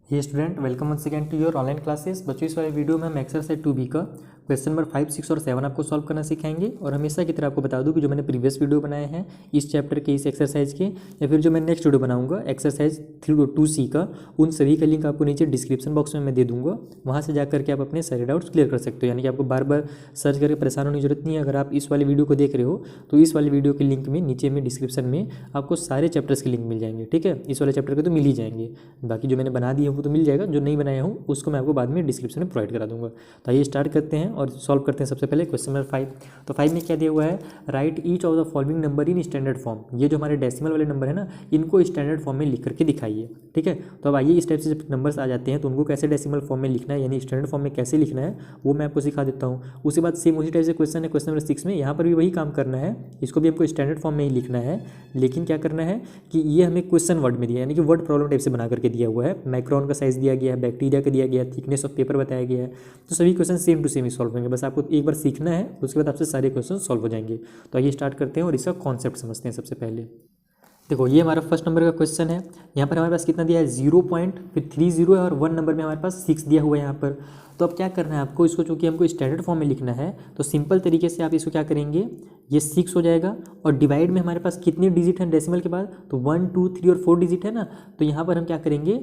Hey student, welcome once again to your online classes. बच्चों, इस वाले वीडियो में हम एक्सरसाइज 2B का क्वेश्चन नंबर 5, 6 और 7 आपको सॉल्व करना सिखाएंगे। और हमेशा की तरह आपको बता दूं कि जो मैंने प्रीवियस वीडियो बनाए हैं इस चैप्टर के, इस एक्सरसाइज के, या फिर जो मैं नेक्स्ट वीडियो बनाऊंगा एक्सरसाइज 2C का, उन सभी का लिंक आपको नीचे डिस्क्रिप्शन बॉक्स में मैं दे दूंगा। वहाँ से जाकर के आप अपने सारे डाउट्स क्लियर कर सकते हो। यानी कि आपको बार बार सर्च करके परेशान होने की जरूरत नहीं है। अगर आप इस वाली वीडियो को देख रहे हो तो इस वाली वीडियो के लिंक में नीचे में डिस्क्रिप्शन में आपको सारे चैप्टर्स के लिंक मिल जाएंगे। ठीक है, इस वाले चैप्टर के तो मिल ही जाएंगे, बाकी जो मैंने बना दिए वो तो मिल जाएगा, जो नहीं बनाया हूँ उसको मैं आपको बाद में डिस्क्रिप्शन में प्रोवाइड करा दूंगा। तो आइए स्टार्ट करते हैं और सॉल्व करते हैं। सबसे पहले क्वेश्चन नंबर 5। तो 5 में क्या दिया हुआ है, right each of the following number in standard form. ये जो हमारे डेसिमल वाले नंबर है ना, इनको स्टैंडर्ड फॉर्म में लिख करके दिखाइए। ठीक है, तो अब आइए इस टाइप से जब नंबर्स आ जाते हैं तो उनको कैसे डेसिमल फॉर्म में लिखना है, यानी स्टैंडर्ड फॉर्म में कैसे लिखना है, वो मैं आपको सिखा देता हूँ। उसके बाद सेम उसी टाइप से क्वेश्चन है क्वेश्चन नंबर 6 में, यहाँ पर भी वही काम करना है। इसको भी हमको स्टैंडर्ड फॉर्म में ही लिखना है, लेकिन क्या करना है कि ये हमें क्वेश्चन वर्ड में दिया है, यानी कि वर्ड प्रॉब्लम टाइप से बना करके दिया हुआ है। माइक्रोन का साइज दिया गया है, बैक्टीरिया का दिया गया है, थिकनेस ऑफ पेपर बताया गया है। तो सभी क्वेश्चन सेम टू सेम ही सॉल्व होंगे, बस आपको एक बार सीखना है, उसके बाद आपसे सारे क्वेश्चन सॉल्व हो जाएंगे। तो आइए स्टार्ट करते हैं और इसका कॉन्सेप्ट समझते हैं। सबसे पहले देखो, ये हमारा फर्स्ट नंबर का क्वेश्चन है। यहाँ पर हमारे पास कितना दिया है, 0 पॉइंट, फिर 30 है, और 1 नंबर में हमारे पास 6 दिया हुआ है यहाँ पर। तो अब क्या करना है आपको, इसको चूँकि हमको स्टैंडर्ड फॉर्म में लिखना है तो सिंपल तरीके से आप इसको क्या करेंगे, ये 6 हो जाएगा, और डिवाइड में हमारे पास कितने डिजिट हैं डेसिमल के बाद, तो 1 2 3 और 4 डिजिट है ना। तो यहाँ पर हम क्या करेंगे,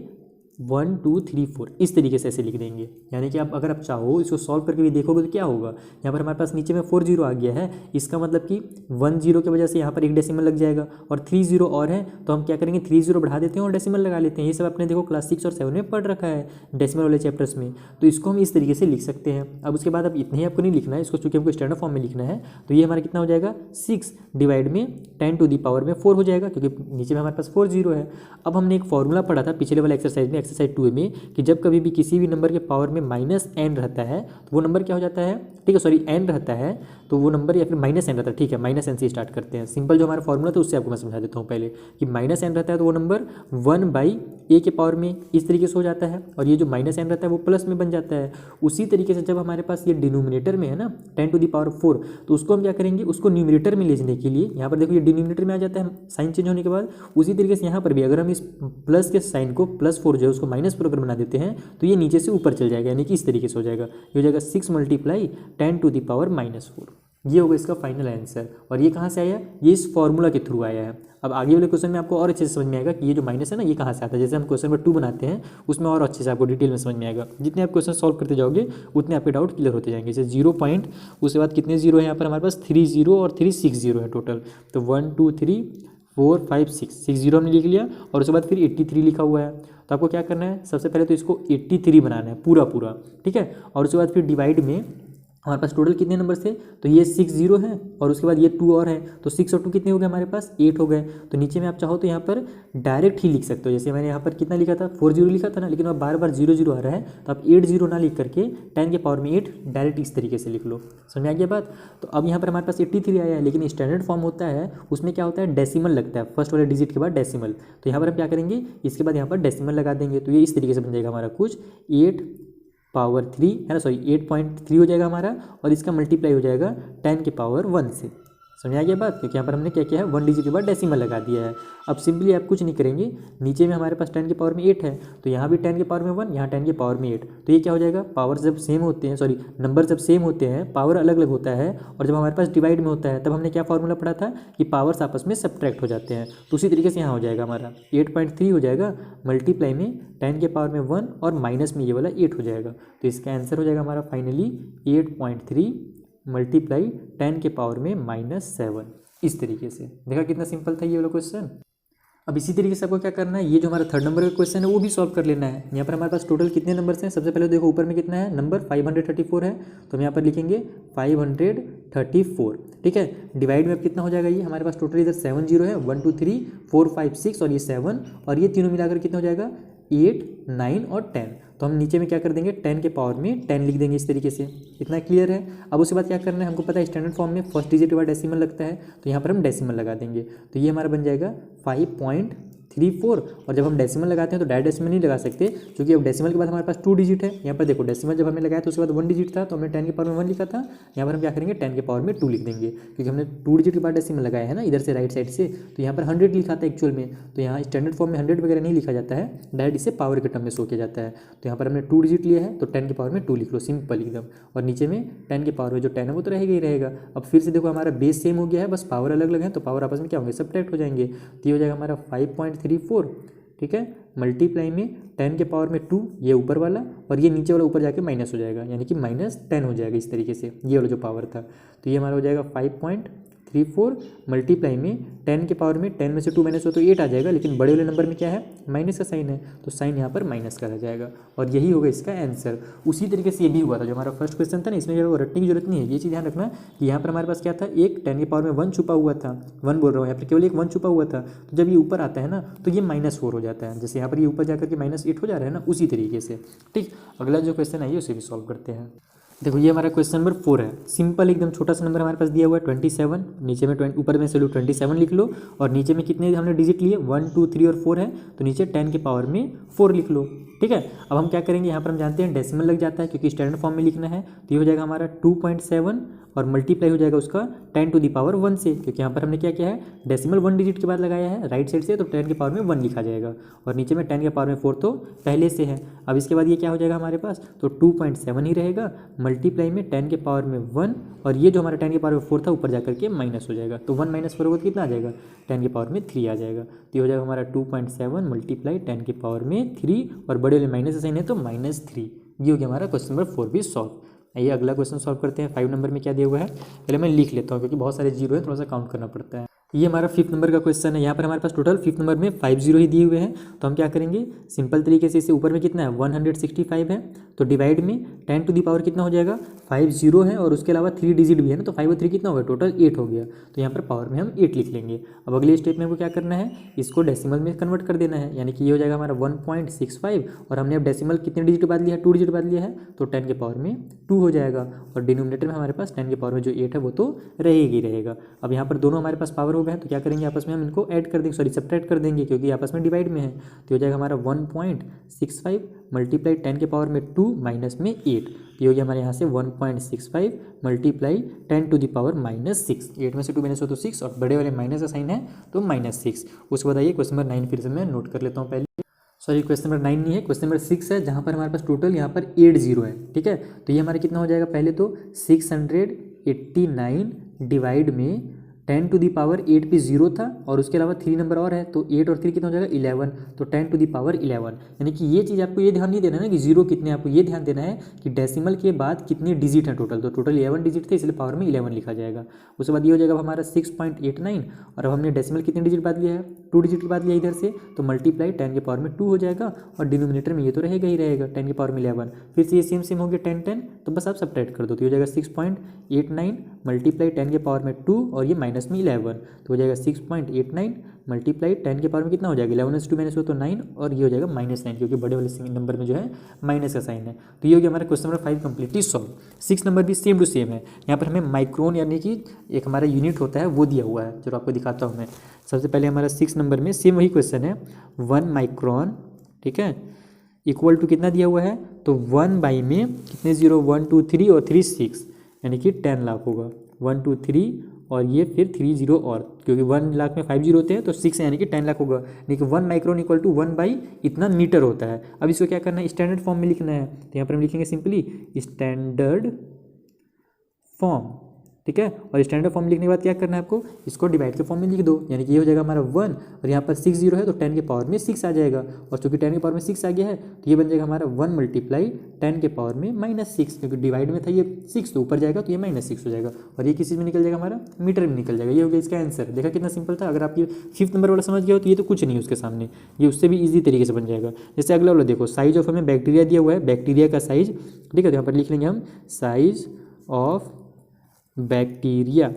1 2 3 4 इस तरीके से ऐसे लिख देंगे। यानी कि आप अगर आप चाहो इसको सॉल्व करके भी देखोगे तो क्या होगा, यहाँ पर हमारे पास नीचे में 4 0 आ गया है, इसका मतलब कि 1 0 की वजह से यहाँ पर एक डेसिमल लग जाएगा, और 3 0 और है तो हम क्या करेंगे, 3 0 बढ़ा देते हैं और डेसिमल लगा लेते हैं। ये सब आपने देखो क्लास 6 और 7 में पढ़ रखा है डेसिमल वाले चैप्टर्स में। तो इसको हम इस तरीके से लिख सकते हैं। अब उसके बाद अब इतना ही आपको नहीं लिखना है, इसको चूँकि हमको स्टैंडर्ड फॉर्म में लिखना है, तो ये हमारा कितना हो जाएगा, 6 डिवाइड में 10 टू दी पावर में 4 हो जाएगा, क्योंकि नीचे में हमारे पास 4 0 है। अब हमने एक फॉर्मूला पढ़ा था पिछले वाले एक्सरसाइज में, एक्सरसाइज 2 में, कि जब कभी भी किसी भी नंबर के पावर में -n रहता है तो वो नंबर क्या हो जाता है, ठीक है, सॉरी n रहता है तो वो नंबर, या फिर -n रहता है, ठीक है, -n से स्टार्ट करते हैं। सिंपल जो हमारा फॉर्मूला था उससे आपको मैं समझा देता हूँ पहले, कि -n रहता है तो वो नंबर 1/a के पावर में इस तरीके से हो जाता है, और ये जो -n रहता है वो प्लस में बन जाता है। उसी तरीके से जब हमारे पास ये डिनोमिनेटर में है ना 10 टू दी पावर 4, तो उसको हम क्या करेंगे, उसको न्यूमरेटर में ले जाने के लिए, यहाँ पर देखो ये डिनोमिनेटर में आ जाता है साइन चेंज होने के बाद। उसी तरीके से यहाँ पर भी अगर हम इस प्लस के साइन को +4 जो है उसको -4 अगर बना देते हैं तो ये नीचे से ऊपर चल जाएगा, यानी कि इस तरीके से हो जाएगा। ये हो जाएगा 6 × 10 टू दी पावर -4। ये होगा इसका फाइनल आंसर। और ये कहाँ से आया, ये इस फॉर्मूला के थ्रू आया है। अब आगे वाले क्वेश्चन में आपको और अच्छे से समझ में आएगा कि ये जो माइनस है ना, ये कहाँ से आता है। जैसे हम क्वेश्चन नंबर 2 बनाते हैं उसमें और अच्छे से आपको डिटेल में समझ में आएगा। जितने आप क्वेश्चन सॉल्व करते जाओगे उतने आपके डाउट क्लियर होते जाएंगे। जैसे 0 पॉइंट, उसके बाद कितने 0 है यहाँ पर हमारे पास, 3 0 और 3 6 0 है टोटल। तो 1 2 3 4 5 6 0 हमने लिख लिया, और उसके बाद फिर 83 लिखा हुआ है। तो आपको क्या करना है, सबसे पहले तो इसको 83 बनाना है पूरा पूरा, ठीक है। और उसके बाद फिर डिवाइड में हमारे पास टोटल कितने नंबर थे, तो ये 6 0 है, और उसके बाद ये 2 और है, तो 6 और 2 कितने हो गए हमारे पास, 8 हो गए। तो नीचे में आप चाहो तो यहाँ पर डायरेक्ट ही लिख सकते हो। जैसे मैंने यहाँ पर कितना लिखा था, 4 0 लिखा था ना, लेकिन अब बार बार 0 0 आ रहा है, तो आप 8 0 ना लिख करके 10 के पावर में 8 डायरेक्ट इस तरीके से लिख लो। समझ में आ गया बात। तो अब यहाँ पर हमारे पास 83 आया है, लेकिन स्टैंडर्ड फॉर्म होता है उसमें क्या होता है, डेसिमल लगता है, फर्स्ट वाले डिजिट के बाद डेसिमल। तो यहाँ पर हम क्या करेंगे, इसके बाद यहाँ पर डेसिमल लगा देंगे, तो ये इस तरीके से बन जाएगा हमारा कुछ 8 पावर 3 है ना, सॉरी 8.3 हो जाएगा हमारा, और इसका मल्टीप्लाई हो जाएगा 10 के पावर 1 से। समझ आ गया बात, क्योंकि यहाँ पर हमने क्या किया है, 1 डिजिट के बाद डेसिमल लगा दिया है। अब सिंपली आप कुछ नहीं करेंगे, नीचे में हमारे पास 10 के पावर में 8 है, तो यहाँ भी 10 के पावर में 1, यहाँ 10 के पावर में 8। तो ये क्या हो जाएगा, पावर जब सेम होते हैं, सॉरी नंबर जब सेम होते हैं पावर अलग अलग होता है, और जब हमारे पास डिवाइड में होता है तब हमने क्या फॉर्मूला पढ़ा था कि पावर्स आपस में सब्ट्रैक्ट हो जाते हैं। तो उसी तरीके से यहाँ हो जाएगा हमारा 8.3 हो जाएगा, मल्टीप्लाई में 10 के पावर में 1, और माइनस में ये वाला 8 हो जाएगा। तो इसका आंसर हो जाएगा हमारा फाइनली 8.3 मल्टीप्लाई 10 के पावर में -7। इस तरीके से देखा कितना सिंपल था ये वाला क्वेश्चन। अब इसी तरीके से आपको क्या करना है, ये जो हमारा 3rd नंबर का क्वेश्चन है वो भी सॉल्व कर लेना है। यहाँ पर हमारे पास टोटल कितने नंबर्स हैं, सबसे पहले देखो ऊपर में कितना है नंबर, 534 है, तो हम यहाँ पर लिखेंगे 534, ठीक है। डिवाइड में अब कितना हो जाएगा, ये हमारे पास टोटल इधर 7 0 है, 1 2 3 4 5 6 और ये 7, और ये तीनों मिलाकर कितना हो जाएगा, 8 9 और 10। तो हम नीचे में क्या कर देंगे, 10 के पावर में 10 लिख देंगे इस तरीके से। इतना क्लियर है। अब उसके बाद क्या करना है, हमको पता है स्टैंडर्ड फॉर्म में फर्स्ट डिजिट के बाद डेसिमल लगता है, तो यहाँ पर हम डेसिमल लगा देंगे। तो ये हमारा बन जाएगा 4 और जब हम डेसिमल लगाते हैं तो डायरेक्ट डेसिमल नहीं लगा सकते, क्योंकि अब डेसिमल के बाद हमारे पास 2 डिजिट है। यहाँ पर देखो डेसिमल जब हमने लगाया तो उसके बाद 1 डिजिट था, तो हमने 10 के पावर में 1 लिखा था। यहाँ पर हम क्या करेंगे 10 के पावर में 2 लिख देंगे, क्योंकि हमने 2 डिजिट के बाद डेसिमल लगाया है ना इधर से राइट साइड से। तो यहाँ पर 100 लिखा था एक्चुअल में, तो यहाँ स्टैंडर्ड फॉर्म में 100 वगैरह नहीं लिखा जाता है, डायरेक्ट इसे पावर के टर्म में शो किया जाता है। तो यहाँ पर हमने 2 डिजिट लिया है तो 10 के पावर में 2 लिख लो, सिंपल एकदम। और नीचे में 10 के पावर में जो 10 है वो तो रहेगा ही रहेगा। अब फिर से देखो हमारा बेस सेम हो गया है, बस पावर अलग अलग है, तो पावर आपस में क्या होंगे, सब्ट्रैक्ट हो जाएंगे। तो ये हो जाएगा हमारा 5.34, ठीक है, मल्टीप्लाई में 10 के पावर में 2, ये ऊपर वाला, और ये नीचे वाला ऊपर जाके माइनस हो जाएगा, यानी कि -10 हो जाएगा इस तरीके से, ये वाला जो पावर था। तो ये हमारा हो जाएगा 5.34 मल्टीप्लाई में 10 के पावर में 10 में से 2 माइनस हो तो 8 आ जाएगा, लेकिन बड़े वाले नंबर में क्या है, माइनस का साइन है, तो साइन यहाँ पर माइनस का आ जाएगा, और यही होगा इसका आंसर। उसी तरीके से ये भी हुआ था जो हमारा फर्स्ट क्वेश्चन था ना, इसमें जो रटने की जरूरत नहीं है, ये चीज़ ध्यान रखना कि यहाँ पर हमारे पास क्या था, एक 10 के पावर में 1 छुपा हुआ था, 1 बोल रहा हूँ यहाँ पर, केवल एक 1 छुपा हुआ था। तो जब ये ऊपर आता है ना तो ये -4 हो जाता है, जैसे यहाँ पर ये ऊपर जाकर के -8 हो जा रहा है ना, उसी तरीके से। ठीक, अगला जो क्वेश्चन है उसे भी सॉल्व करते हैं। देखो ये हमारा क्वेश्चन नंबर 4 है, सिंपल एकदम छोटा सा नंबर हमारे पास दिया हुआ है 27, नीचे में ऊपर में चलो 27 लिख लो, और नीचे में कितने हमने डिजिट लिए 1 2 3 और 4 है, तो नीचे 10 के पावर में 4 लिख लो। ठीक है, अब हम क्या करेंगे, यहाँ पर हम जानते हैं डेसिमल लग जाता है क्योंकि स्टैंडर्ड फॉर्म में लिखना है, तो ये हो जाएगा हमारा 2.7 और मल्टीप्लाई हो जाएगा उसका 10 टू दी पावर 1 से, क्योंकि यहाँ पर हमने क्या किया है, डेसिमल 1 डिजिट के बाद लगाया है राइट साइड से, तो 10 के पावर में 1 लिखा जाएगा, और नीचे में 10 के पावर में 4 तो पहले से है। अब इसके बाद ये क्या हो जाएगा हमारे पास, तो 2.7 ही रहेगा, मल्टीप्लाई में 10 के पावर में 1, और ये जो हमारा 10 के पावर में 4 था ऊपर जाकर के माइनस हो जाएगा, तो 1 - 4 होगा तो कितना आ जाएगा, 10 के पावर में 3 आ जाएगा। तो ये हो जाएगा हमारा 2.7 मल्टीप्लाई 10 के पावर में 3, और बड़े वाले माइनस साइन है तो -3। ये हो गया हमारा क्वेश्चन नंबर 4 भी सॉल्व। आइए अगला क्वेश्चन सॉल्व करते हैं। 5 नंबर में क्या दिया हुआ है, पहले मैं लिख लेता हूँ क्योंकि बहुत सारे जीरो है, थोड़ा सा काउंट करना पड़ता है। ये हमारा 5th नंबर का क्वेश्चन है, यहाँ पर हमारे पास टोटल 5th नंबर में 5 जीरो ही दिए हुए हैं, तो हम क्या करेंगे, सिंपल तरीके से इसे ऊपर में कितना है 165 है, तो डिवाइड में 10 टू दी पावर कितना हो जाएगा, 5 जीरो है और उसके अलावा 3 डिजिट भी है ना, तो 5 और 3 कितना होगा, टोटल 8 हो गया, तो यहाँ पर पावर में हम 8 लिख लेंगे। अब अगले स्टेप में हमको क्या करना है, इसको डेसिमल में कन्वर्ट कर देना है, यानी कि ये हो जाएगा हमारा 1.65, और हमने अब डेसिमल कितने डिजिट बाद लिया है, 2 डिजिट बाद लिया है, तो 10 के पावर में 2 हो जाएगा, और डिनोमिनेटर में हमारे पास 10 के पावर में जो 8 है वो तो रहेगी रहेगा। अब यहाँ पर दोनों हमारे पास पावर हो गए हैं, तो क्या करेंगे, आपस में हम इनको ऐड कर देंगे, सॉरी सब्ट्रैक्ट कर देंगे, क्योंकि आपस में डिवाइड में है, तो हो जाएगा हमारा 1.65 मल्टीप्लाई 10 के पावर में 2 माइनस में 8, ये हो गया हमारे यहाँ से 1.65 मल्टीप्लाई 10 टू द पावर -6, 8 में से 2 माइनस हो तो 6, और बड़े वाले माइनस का साइन है तो -6। उसके बाद आइए क्वेश्चन नंबर 9 फिर से मैं नोट कर लेता हूँ पहले, सॉरी क्वेश्चन नंबर 9 नहीं है, क्वेश्चन नंबर 6 है, जहाँ पर हमारे पास टोटल यहाँ पर 8 जीरो है। ठीक है, तो ये हमारा कितना हो जाएगा, पहले तो 689 डिवाइड में 10 टू दी पावर 8 पे 0 था, और उसके अलावा 3 नंबर और है, तो 8 और 3 कितना हो जाएगा 11, तो 10 टू दी पावर 11, यानी कि ये चीज़ आपको ये ध्यान नहीं देना है ना कि जीरो कितने, आपको ये ध्यान देना है कि डेसिमल के बाद कितने डिजिट हैं टोटल, तो टोटल 11 डिजिट थे, इसलिए पावर में 11 लिखा जाएगा। उसके बाद ये हो जाएगा हमारा 6.89, और अब हमने डेसिमल कितने डिजिट बाद लिया है, 2 डिजिट के बाद लिया इधर से, तो मल्टीप्लाई 10 के पावर में 2 हो जाएगा, और डिनोमिनेटर में ये तो रहेगा ही रहेगा 10 के पावर में 11, फिर से ये सेम हो गया 10 तो बस आप सब्ट्रैक्ट कर दो, तो ये हो जाएगा 6.89 मल्टीप्लाई 10 के पावर में 2, और ये माइनस में 11, तो हो जाएगा 6.89 मल्टीप्लाई 10 के पावर में कितना हो जाएगा, 11 में से 2 माइनस हो तो 9, और ये हो जाएगा -9, क्योंकि बड़े वाले नंबर में जो है माइनस का साइन है। तो ये हो गया हमारा question number 5 completely solve. 6 number भी सेम टू सेम है, यहाँ पर हमें माइक्रोन यानी कि एक हमारा यूनिट होता है वो दिया हुआ है, जो आपको दिखाता हूँ मैं। सबसे पहले हमारा 6 नंबर में सेम वही क्वेश्चन है, 1 माइक्रोन, ठीक है, इक्वल टू कितना दिया हुआ है, तो 1 बाई में कितने जीरो, 1 2 3 और 3 6, यानी कि 10 लाख होगा, 1 2 3 और ये फिर 3 जीरो, और क्योंकि 1 लाख में 5 जीरो होते हैं तो 6 यानी कि 10 लाख होगा, यानी कि 1 माइक्रोन इक्वल टू 1 बाई इतना मीटर होता है। अब इसको क्या करना है, स्टैंडर्ड फॉर्म में लिखना है, तो यहाँ पर हम लिखेंगे सिंपली स्टैंडर्ड फॉर्म, ठीक है, और स्टैंडर्ड फॉर्म लिखने के बाद क्या करना है आपको, इसको डिवाइड के फॉर्म में लिख दो, यानी कि ये हो जाएगा हमारा 1, और यहाँ पर 6 जीरो है तो 10 के पावर में 6 आ जाएगा, और चूंकि 10 के पावर में 6 आ गया है तो ये बन जाएगा हमारा 1 मल्टीप्लाई 10 के पावर में -6, क्योंकि डिवाइड में था ये 6 तो ऊपर जाएगा तो ये -6 हो जाएगा, और ये किस चीज़ में निकल जाएगा, हमारा मीटर में निकल जाएगा। ये हो गया इसका आंसर। देखा कितना सिंपल था, अगर आप ये 5th नंबर वाला समझ गया हो तो ये तो कुछ नहीं है उसके सामने, ये उससे भी ईजी तरीके से बन जाएगा। जैसे अगला वाला देखो, साइज ऑफ हमें बैक्टीरिया दिया हुआ है, बैक्टीरिया का साइज, ठीक है, तो यहाँ पर लिख लेंगे हम साइज ऑफ बैक्टीरिया,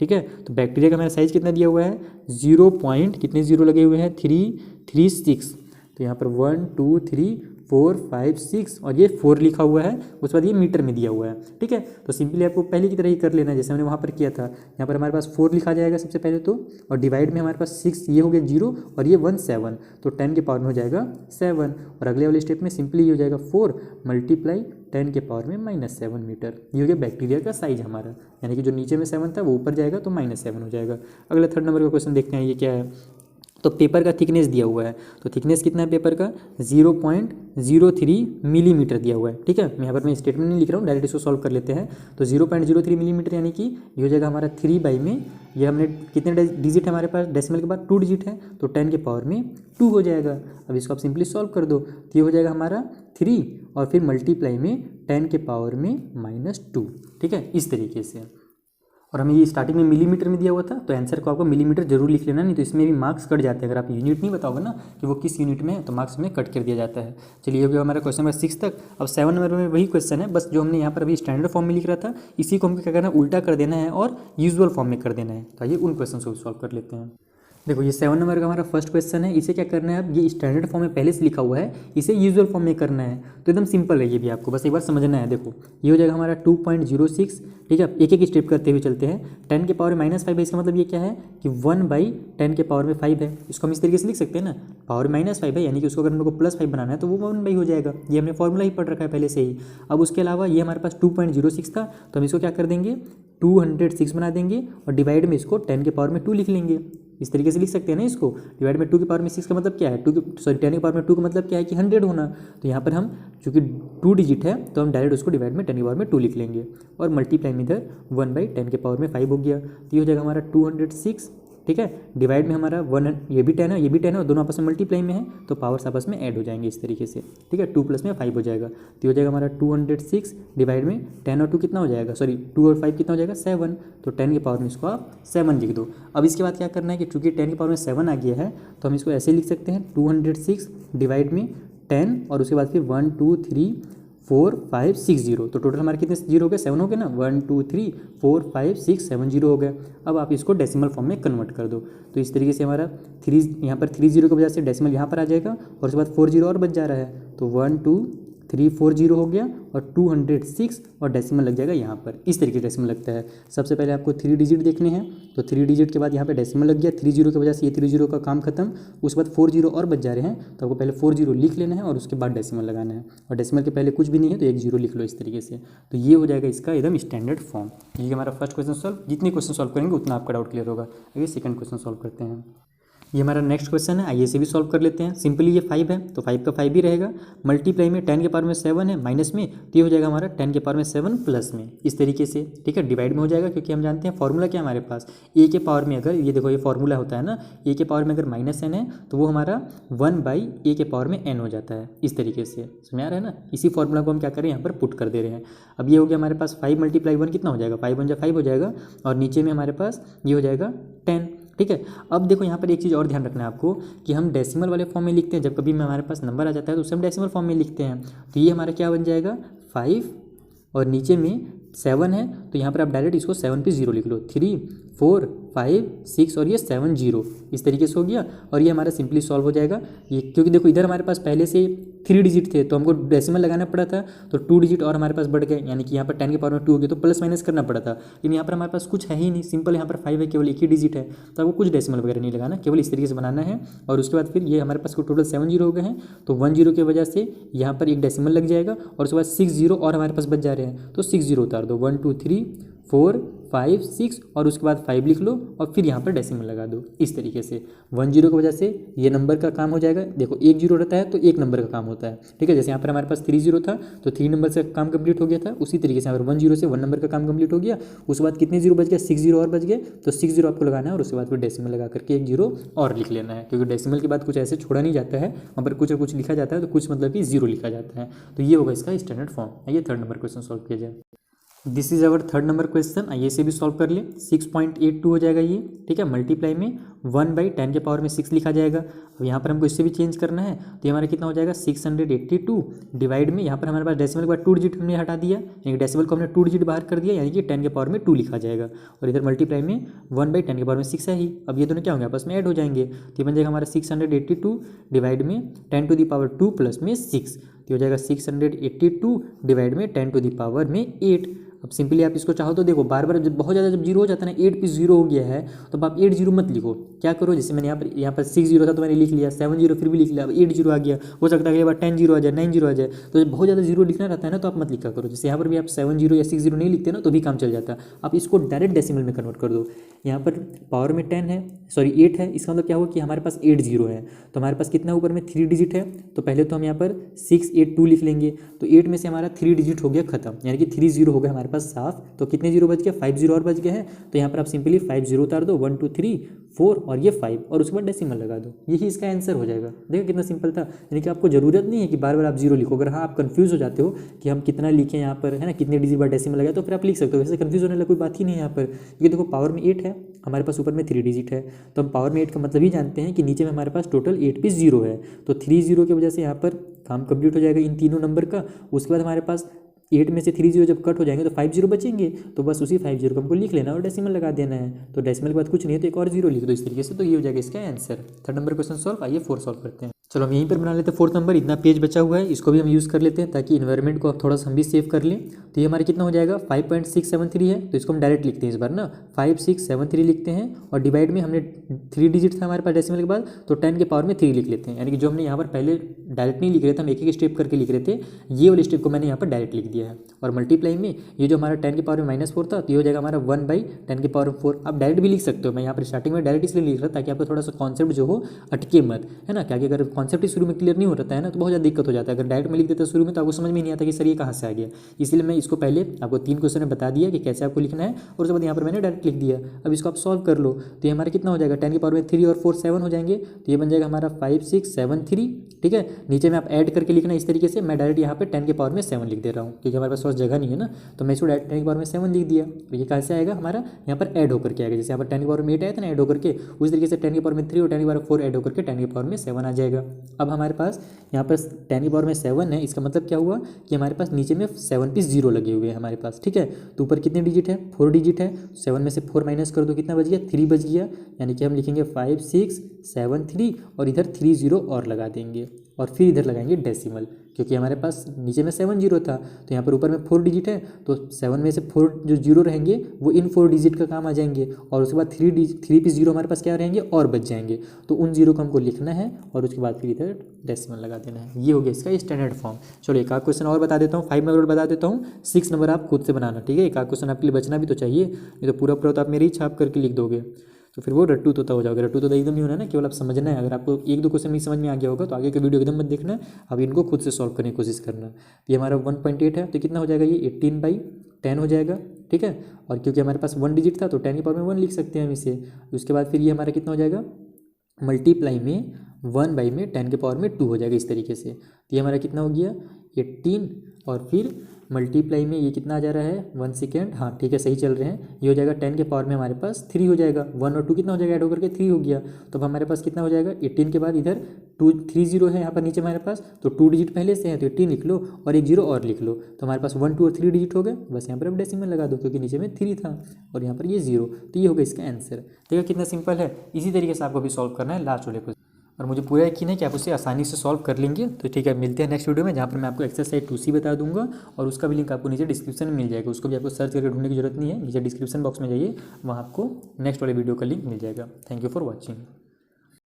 ठीक है, तो बैक्टीरिया का मेरा साइज कितना दिया हुआ है, 0 पॉइंट कितने जीरो लगे हुए हैं, 336, तो यहाँ पर 1 2 3 4 5 6 और ये 4 लिखा हुआ है, उसके बाद ये मीटर में दिया हुआ है। ठीक है, तो सिंपली आपको पहले की तरह ही कर लेना है जैसे हमने वहाँ पर किया था। यहाँ पर हमारे पास 4 लिखा जाएगा सबसे पहले तो, और डिवाइड में हमारे पास 6, ये हो गया 0 और ये 1 7, तो 10 के पावर में हो जाएगा 7। और अगले वाले स्टेप में सिंपली ये हो जाएगा 4 मल्टीप्लाई 10 के पावर में -7 मीटर। ये हो गया बैक्टीरिया का साइज हमारा, यानी कि जो नीचे में 7 था वो ऊपर जाएगा तो -7 हो जाएगा। अगला थर्ड नंबर का क्वेश्चन देखते हैं, ये क्या है। तो पेपर का थिकनेस दिया हुआ है, तो थिकनेस कितना है पेपर का 0.03 मिलीमीटर दिया हुआ है। ठीक है, यहाँ पर मैं स्टेटमेंट नहीं लिख रहा हूँ, डायरेक्ट इसको सॉल्व कर लेते हैं। तो 0.03 मिलीमीटर यानी कि ये हो जाएगा हमारा 3 में, ये हमने कितने डिजिट है हमारे पास, डेसिमल के बाद 2 डिजिट है, तो 10 के पावर में 2 हो जाएगा। अब इसको आप सिंपली सॉल्व कर दो, तो ये हो जाएगा हमारा 3 और फिर मल्टीप्लाई में 10 के पावर में -2। ठीक है, इस तरीके से। और हमें ये स्टार्टिंग में मिलीमीटर में दिया हुआ था, तो आंसर को आपको मिलीमीटर जरूर लिख लेना, नहीं तो इसमें भी मार्क्स कट जाते हैं। अगर आप यूनिट नहीं बताओगे ना कि वो किस यूनिट में है, तो मार्क्स में कट कर दिया जाता है। चलिए अभी हमारा क्वेश्चन नंबर 6 तक। अब 7 नंबर में वही क्वेश्चन है, बस जो हमने यहाँ पर अभी स्टैंडर्ड फॉर्म में लिख रहा था, इसी को हमको क्या करना है, उल्टा कर देना है और यूजुअल फॉर्म में कर देना है। तो आइए उन क्वेश्चन को सॉल्व कर लेते हैं। देखो ये 7 नंबर का हमारा फर्स्ट क्वेश्चन है, इसे क्या करना है, अब ये स्टैंडर्ड फॉर्म में पहले से लिखा हुआ है, इसे यूजुअल फॉर्म में करना है। तो एकदम सिंपल है, ये भी आपको बस एक बार समझना है। देखो ये हो जाएगा हमारा 2.06। ठीक है, एक एक स्टेप करते हुए चलते हैं। 10 के पावर में -5 है, इसका मतलब ये क्या है कि 1/10 के पावर में 5 है। इसको हम इस तरीके से लिख सकते हैं ना, पावर में -5 है यानी कि उसको अगर हम लोग को +5 बनाना है तो वो 1/, हो जाएगा। ये हमने फॉर्मूला ही पढ़ रखा है पहले से ही। अब उसके अलावा ये हमारे पास 2.06 था, तो हम इसको क्या कर देंगे 206 बना देंगे और डिवाइड में इसको 10 के पावर में 2 लिख लेंगे। इस तरीके से लिख सकते हैं ना इसको। डिवाइड में 2 की पावर में 6 का मतलब क्या है, 10 की पावर में 2 का मतलब क्या है कि 100 होना। तो यहाँ पर हम चूँकि 2 डिजिट है तो हम डायरेक्ट उसको डिवाइड में 10 की पावर में 2 लिख लेंगे और मल्टीप्लाई में इधर 1/10 के पावर में 5 हो गया। तो ये हो जाएगा हमारा 206। ठीक है, डिवाइड में हमारा 1, ये भी 10 है, ये भी 10 है और दोनों आपस में मल्टीप्लाई में है, तो पावर्स आपस में ऐड हो जाएंगे इस तरीके से। ठीक है, 2 + में 5 हो जाएगा। तो हो जाएगा हमारा 206 डिवाइड में 10 और 2 कितना हो जाएगा, सॉरी 2 और 5 कितना हो जाएगा 7। तो 10 के पावर में इसको आप 7 लिख दो। अब इसके बाद क्या करना है कि चूँकि 10 के पावर में 7 आ गया है, तो हम इसको ऐसे लिख सकते हैं 206 डिवाइड में 10 और उसके बाद फिर 1 2 3 4 5 6 0। तो टोटल हमारे कितने 0 हो गए, 7 हो गए ना, 1 2 3 4 5 6 7 0 हो गया। अब आप इसको डेसिमल फॉर्म में कन्वर्ट कर दो, तो इस तरीके से हमारा 3 यहाँ पर 3 0 की वजह से डेसिमल यहाँ पर आ जाएगा और उसके बाद 4 0 और बच जा रहा है, तो 1 2 3 4 0 हो गया और 206 और डेसिमल लग जाएगा यहाँ पर। इस तरीके से डेसिमल लगता है। सबसे पहले आपको 3 डिजिट देखने हैं, तो 3 डिजिट के बाद यहाँ पे डेसिमल लग गया, 3 0 की वजह से ये 3 0 का काम खत्म। उसके बाद 4 0 और बच जा रहे हैं, तो आपको पहले 4 0 लिख लेना है और उसके बाद डेसिमल लगाना है, और डेसिमल के पहले कुछ भी नहीं है तो 1 0 लिख लो इस तरीके से। तो ये हो जाएगा इसका एकदम स्टैंडर्ड फॉर्म। ये हमारा फर्स्ट क्वेश्चन सॉल्व। जितने क्वेश्चन सॉल्व करेंगे उतना आपका डाउट क्लियर होगा। आइए सेकंड क्वेश्चन सॉल्व करते हैं। ये हमारा नेक्स्ट क्वेश्चन है, आइए इसे भी सॉल्व कर लेते हैं। सिंपली ये 5 है तो 5 का 5 ही रहेगा, मल्टीप्लाई में 10 के पावर में 7 है, माइनस में तो ये हो जाएगा हमारा 10 के पावर में 7 प्लस में, इस तरीके से। ठीक है, डिवाइड में हो जाएगा क्योंकि हम जानते हैं फॉर्मूला क्या है हमारे पास, ए के पावर में अगर ये देखो ये फॉर्मूला होता है ना, ए के पावर में अगर -n है तो वो हमारा 1/a के पावर में n हो जाता है, इस तरीके से। समझ आ रहा है ना, इसी फॉर्मूला को हम क्या करें यहाँ पर पुट कर दे रहे हैं। अब ये हो गया हमारे पास 5 × 1 कितना हो जाएगा, 5 × 5 हो जाएगा और नीचे में हमारे पास ये हो जाएगा 10। ठीक है, अब देखो यहाँ पर एक चीज़ और ध्यान रखना है आपको कि हम डेसिमल वाले फॉर्म में लिखते हैं, जब कभी हमारे पास नंबर आ जाता है तो उसे हम डेसिमल फॉर्म में लिखते हैं। तो ये हमारा क्या बन जाएगा 5 और नीचे में 7 है, तो यहाँ पर आप डायरेक्ट इसको 7 पे 0 लिख लो, 3 4 5 6 और ये 7 0 इस तरीके से हो गया। और ये हमारा सिंपली सॉल्व हो जाएगा ये, क्योंकि देखो इधर हमारे पास पहले से 3 डिजिट थे तो हमको डेसिमल लगाना पड़ा था, तो 2 डिजिट और हमारे पास बढ़ गए, यानी कि यहाँ पर 10 के पावर में 2 हो गया तो प्लस माइनस करना पड़ा था। लेकिन यहाँ पर हमारे पास कुछ है ही नहीं, सिंपल यहाँ पर 5 है, केवल एक ही डिजिट है, तो आपको कुछ डेसिमल वगैरह नहीं लगाना, केवल इस तरीके से बनाना है। और उसके बाद फिर ये हमारे पास टोटल 7 0 हो गए हैं, तो 1 0 की वजह से यहाँ पर एक डेसिमल लग जाएगा और उसके बाद 6 0 और हमारे पास बच जा रहे हैं, तो 6 0 उतार दो, 1 2 3 4 5 6 और उसके बाद 5 लिख लो और फिर यहाँ पर डेसिमल लगा दो, इस तरीके से। 1 0 की वजह से ये नंबर का काम हो जाएगा। देखो 1 0 रहता है तो एक नंबर का काम होता है, ठीक है। जैसे यहाँ पर हमारे पास 3 0 था तो 3 नंबर से काम कंप्लीट हो गया था, उसी तरीके से यहाँ पर 1 0 से 1 नंबर का काम कंप्लीट हो गया। उसके बाद कितने 0 बच गया, 6 0 और बच गए, तो 6 0 आपको लगाना है और उसके बाद फिर डेसिमल लगा करके 1 0 और लिख लेना है, क्योंकि डेसिमल के बाद कुछ ऐसे छोड़ा नहीं जाता है, वहाँ पर कुछ और कुछ लिखा जाता है तो कुछ मतलब कि 0 लिखा जाता है। तो ये होगा इसका स्टैंडर्ड फॉर्म। आइए थर्ड नंबर क्वेश्चन सॉल्व किया जाए। This is our third number question. आइए इसे भी सॉल्व कर ले। 6.82 हो जाएगा ये, ठीक है। मल्टीप्लाई में 1/10 के पावर में 6 लिखा जाएगा। अब यहाँ पर हमको इससे भी चेंज करना है, तो ये हमारा कितना हो जाएगा 682 डिवाइड में, यहाँ पर हमारे पास डेसिमल के बाद 2 डिजिट हमने हटा दिया, यानी डेसिमल को हमने 2 डिजिट बाहर कर दिया, यानी कि 10 के पावर में 2 लिखा जाएगा। और इधर मल्टीप्लाई में 1/10 के पावर में 6 है ही। अब ये दोनों क्या होंगे, आपस में ऐड हो जाएंगे, तो ये बन जाएगा हमारा 682 डिवाइड में 10 to the power 2 प्लस में 6। तो हो जाएगा 682 डिवाइड में 10 टू द पावर में 8। अब सिंपली आप इसको चाहो तो देखो बार बार जब बहुत ज़्यादा जब जीरो हो जाता है ना, 8 पे जीरो हो गया है तो अब आप 8 जीरो मत लिखो, क्या करो जैसे मैंने यहाँ पर 6 जीरो था तो मैंने लिख लिया, 7 जीरो फिर भी लिख लिया, अब 8 जीरो आ गया, हो सकता है अगली बार 10 जीरो आ जाए, 9 जीरो आ जाए। तो जब बहुत ज़्यादा जीरो लिखना रहता है ना तो आप मत लिखा करो, जैसे यहाँ पर भी आप 7 जीरो या 6 जीरो नहीं लिखते ना तो भी काम चल जाता है। आप इसको डायरेक्ट डेसिमल में कन्वर्ट कर दो। यहाँ पर पावर में 10 है, सॉरी 8 है, इसका मतलब क्या हुआ कि हमारे पास 8 जीरो है, तो हमारे पास कितना ऊपर में 3 डिजिट है, तो पहले तो हम यहाँ पर 682 लिख लेंगे, तो 8 में से हमारा 3 डिजिट हो गया खत्म, यानी कि 3 जीरो हो गया हमारे पास साफ। तो कितने जीरो बच गया, 5 जीरो और बच गया है, तो यहाँ पर आप सिंपली 5 जीरो उतार दो, 1 2 3 4 और ये 5 और उसके बाद डेसिमल लगा दो, यही इसका आंसर हो जाएगा। देखो कितना सिंपल था, यानी कि आपको जरूरत नहीं है कि बार बार आप जीरो लिखो। अगर हाँ आप कंफ्यूज हो जाते हो कि हम कितना लिखें यहाँ पर, है ना, कितने डिजिट बार डेसिमल लगाए, तो फिर आप लिख सकते हो, वैसे कंफ्यूज होने वाला कोई बात ही नहीं है यहाँ पर, क्योंकि देखो पावर में 8 है, हमारे पास ऊपर में 3 डिजिट है, तो हम पावर में 8 का मतलब ही जानते हैं कि नीचे में हमारे पास टोटल 8 पे जीरो है, तो 3 जीरो की वजह से यहाँ पर काम कंप्लीट हो जाएगा इन तीनों नंबर का। उसके बाद हमारे पास 8 में से 3 जीरो जब कट हो जाएंगे तो 5 जीरो बचेंगे, तो बस उसी 5 जीरो को हमको लिख लेना और डेसिमल लगा देना है। तो डेसिमल के बाद कुछ नहीं है तो एक और जीरो लिख दो इस तरीके से, तो ये हो जाएगा इसका answer. Third number question solve. आइए 4 सॉल्व करते हैं। चलो हम यहीं पर बना लेते हैं फोर्थ नंबर, इतना पेज बचा हुआ है, इसको भी हम यूज़ कर लेते हैं ताकि इन्वायरमेंट को थोड़ा सा हम भी सेव कर लें। तो ये हमारे कितना हो जाएगा 5.673 है, तो इसको हम डायरेक्ट लिखते हैं इस बार ना, 5673 लिखते हैं और डिवाइड में हमने 3 डिजिट था हमारे पास डेसिमल के बाद, तो 10 के पावर में 3 लिख लेते हैं, यानी कि जो हमने यहाँ पर पहले डायरेक्ट नहीं लिख रहे थे, हम एक एक स्टेप करके लिख रहे थे, ये वाले स्टेप को मैंने यहाँ पर डायरेक्ट लिख दिया है। और मल्टीप्लाई में ये जो हमारा 10 के पावर में -4 था, तो ये हो जाएगा हमारा 1/10 के पावर में 4। आप डायरेक्ट भी लिख सकते हो, मैं यहाँ पर स्टार्टिंग में डायरेक्ट इसलिए लिख रहा था ताकि आपको थोड़ा सा कॉन्सेप्ट जो हो अटके मत, है ना, क्योंकि अगर कॉन्सेप्ट ही शुरू में क्लियर नहीं हो रहा है ना तो बहुत ज़्यादा दिक्कत हो जाता है। अगर डायरेक्ट में लिख देता शुरू में तो आपको समझ में नहीं आता कि सर ये कहाँ से आ गया, इसलिए मैं इसको पहले आपको 3 क्वेश्चन में बता दिया कि कैसे आपको लिखना है और उसके बाद यहाँ पर मैंने डायरेक्ट लिख दिया। अब इसको आप सॉल्व कर लो, तो ये हमारा कितना हो जाएगा 10 के पावर में 3 और 4 7 हो जाएंगे, तो ये बन जाएगा हमारा 5673। ठीक है, नीचे में आप ऐड करके लिखना इस तरीके से, मैं डायरेक्ट यहाँ पे 10 के पावर में 7 लिख दे रहा हूँ क्योंकि हमारे पास सोर्स जगह नहीं है ना, तो मैं इसको डायरेक्ट 10 के पावर में 7 लिख दिया। तो ये कैसे आएगा हमारा यहाँ पर ऐड होकर के आएगा, जैसे यहाँ पर 10 के पावर में 8 आया था ना ऐड होकर के, उस तरीके से 10 के पावर में 3 और 10 के पावर में 4 ऐड होकर के 10 के पावर में 7 आ जाएगा। अब हमारे पास यहाँ पर 10 की पावर में 7 है, इसका मतलब क्या हुआ कि हमारे पास नीचे में 7 पे जीरो लगे हुए हैं हमारे पास। ठीक है, तो ऊपर कितने डिजिट है 4 डिजिट है, 7 में से 4 माइनस कर दो, कितना बच गया 3 बच गया, यानी कि हम लिखेंगे 5673 और इधर 3 जीरो और लगा देंगे और फिर इधर लगाएंगे डेसिमल, क्योंकि हमारे पास नीचे में 7 जीरो था तो यहाँ पर ऊपर में 4 डिजिट है, तो 7 में से 4 जो जीरो रहेंगे वो इन 4 डिजिट का काम आ जाएंगे और उसके बाद 3 पे जीरो हमारे पास क्या रहेंगे और बच जाएंगे, तो उन जीरो को हमको लिखना है और उसके बाद फिर इधर डेसिमल लगा देना है। ये हो गया इसका स्टैंडर्ड फॉर्म। चलो एक आध क्वेश्चन और बता देता हूँ, 5 नंबर बता देता हूँ, 6 नंबर आप खुद से बनाना। ठीक है, एक आध क्वेश्चन आपके लिए बचना भी तो चाहिए, नहीं तो पूरा पूरा तो आप मेरे ही छाप करके लिख दोगे तो फिर वो रट्टू तोता हो जाओगे। रट्टू तोता एकदम नहीं होना ना, केवल आप समझना है। अगर आपको एक दो क्वेश्चन नहीं समझ में आ गया होगा तो आगे का वीडियो एकदम मत देखना, अब इनको खुद से सॉल्व करने की कोशिश करना। ये हमारा 1.8 है, तो कितना हो जाएगा ये 18/10 हो जाएगा। ठीक है, और क्योंकि हमारे पास 1 डिजिट था तो 10 की पावर में 1 लिख सकते हैं हम इसे। उसके बाद फिर ये हमारा कितना हो जाएगा मल्टीप्लाई में 1 में 10 के पावर में 2 हो जाएगा इस तरीके से। तो ये हमारा कितना हो गया 18 और फिर मल्टीप्लाई में ये कितना आ जा रहा है 1 सेकेंड, हाँ ठीक है सही चल रहे हैं। ये हो जाएगा 10 के पावर में हमारे पास 3 हो जाएगा, 1 और 2 कितना हो जाएगा ऐड होकर के 3 हो गया। तो अब हमारे पास कितना हो जाएगा 18 के बाद इधर 3 जीरो है यहाँ पर नीचे हमारे पास, तो 2 डिजिट पहले से है तो 18 लिख लो और एक जीरो और लिख लो, तो हमारे पास 1 2 और 3 डिजिट हो गए। बस यहाँ पर अब डेसिमल लगा दो क्योंकि नीचे में 3 था और यहाँ पर ये 0, तो ये होगा इसका आंसर। देखो कितना सिंपल है, इसी तरीके से आपको भी सॉल्व करना है लास्ट वाले को, और मुझे पूरा यकीन है कि आप उसे आसानी से सॉल्व कर लेंगे। तो ठीक है, मिलते हैं नेक्स्ट वीडियो में जहाँ पर मैं आपको एक्सरसाइज 2C बता दूंगा और उसका भी लिंक आपको नीचे डिस्क्रिप्शन में मिल जाएगा। उसको भी आपको सर्च करके ढूंढने की जरूरत नहीं है, नीचे डिस्क्रिप्शन बॉक्स में जाइए, वहाँ आपको नेक्स्ट वाले वीडियो का लिंक मिल जाएगा। Thank you for watching.